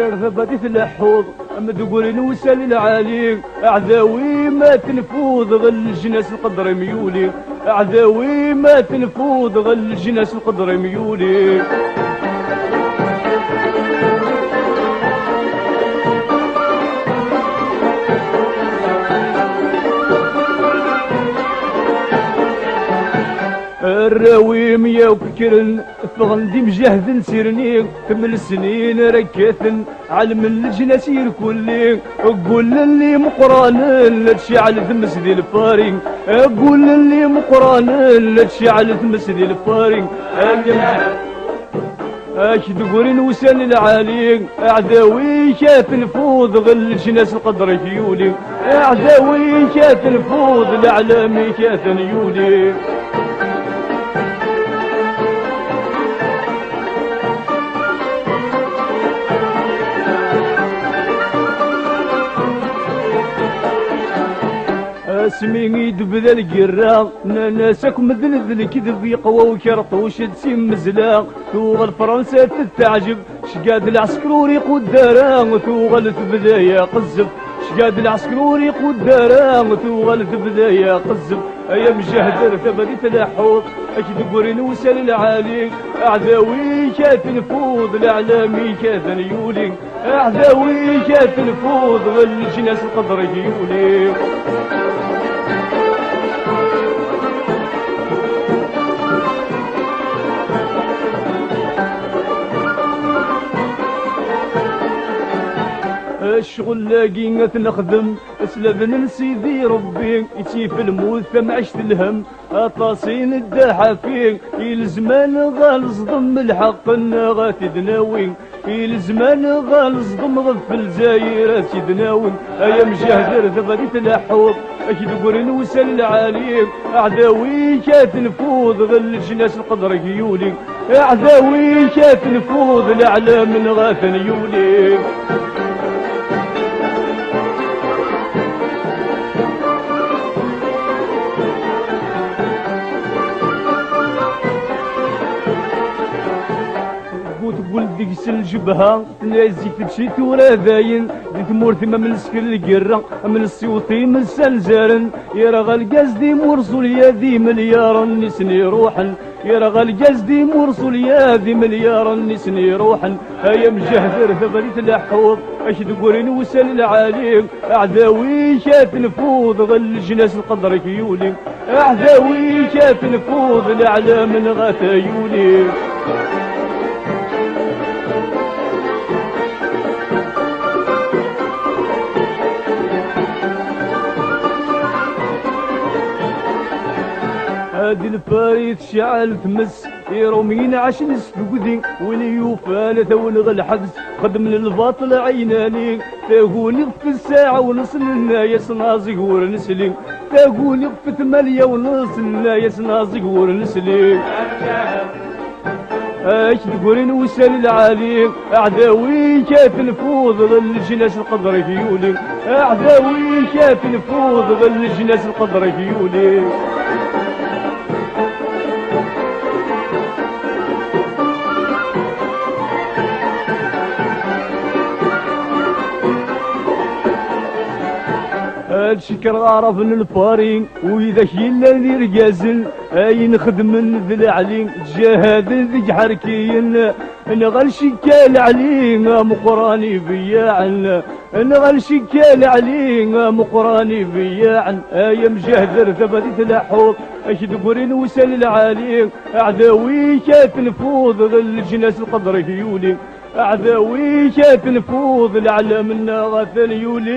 جهدر ثبتي تلحوظ مدقول نوسل العالي أعداوي ما تنفوذ غل الجناس القدر ميولي أعداوي ما تنفوذ غل الجناس القدر ميولي الراويم يا وكرن فغندي مجهد نسيرني كمل السنين ركثن علم الجناس يركولي قول اللي مقران لا تشعل ثمس دي الفارين قول اللي مقران لا تشعل ثمس دي الفارين تقولين وسن العالي اعداوي كات نفوذ غل الجناس القدر يولي اعداوي كات نفوذ الاعلامي كات يولي اسمي يدبذ القرا ناسك مدن الكذب يقوى وكرطوش تسيم مزلاق توغل فرنسا تتعجب شقاد العسكروري قدارا توغل بدايا قزب شقاد العسكروري قدارا توغل بدايا قزب ايام جهدر ثبتي تلاحوظ اكيد قوري نوسل العالي اعداوي كات نفوذ الاعلامي كات يولي اعداوي كات نفوذ والجناس القدر يولي الشغل لاقي نخدم اسلبن سيدي ربي يتيف الموت ما عشت الهم اطاسين الدحافين الزمان غالص ضم الحق غاتي دناوين الزمان غالص ضم غف الجزائر تدناوين ايام جهدر ثبتي تلاحوظ اكيد قرن وسل العالي اعداوي كات نفوذ غل الجناس القدر يولي اعداوي كات نفوذ الاعلام غاثن يولي تقول ديكس الجبهة تنازي تمشي تورا ذاين دي تمور ثم من سكر القرة من السيوطي من السنزارن يرغى القاز دي مرسول يا ذي مليار نسني روحا يرغى القاز دي مرسول يا ذي مليار نسني روحا ايام جهدر ثبري تلاحوظ اشد قرين وسل العالي اعداوي كات نفوذ غل الجناس القدر يولي اعداوي كات نفوذ الاعلام غاتا يولي هادي الفايت شعل تمس يرومين عشان سفقدي وليوفال ثول الحبس خدم للباطل عيناني تقولي في الساعة ونص النايس نازق ورنسلي تقولي في 8 ونص النايس نازق ورنسلي ايش تقولين وسال العالي اعداوي كيف نفوذ غل الجناس القدر يولي اعداوي كيف نفوذ غل الجناس القدر يولي الشكر عرف الفارين واذا كيلا ذي رجازل اي نخدم ذي العلي جهاد ذي حركين نغل شكال علينا مقراني بياعن نغل شكال علينا مقراني بياعن ايام جهدر ثبتي تلاحوظ اشد قرين وسال العالي اعداوي كات نفوذ غل الجناس القدر يولي اعداوي كات نفوذ الاعلام الناغث يولي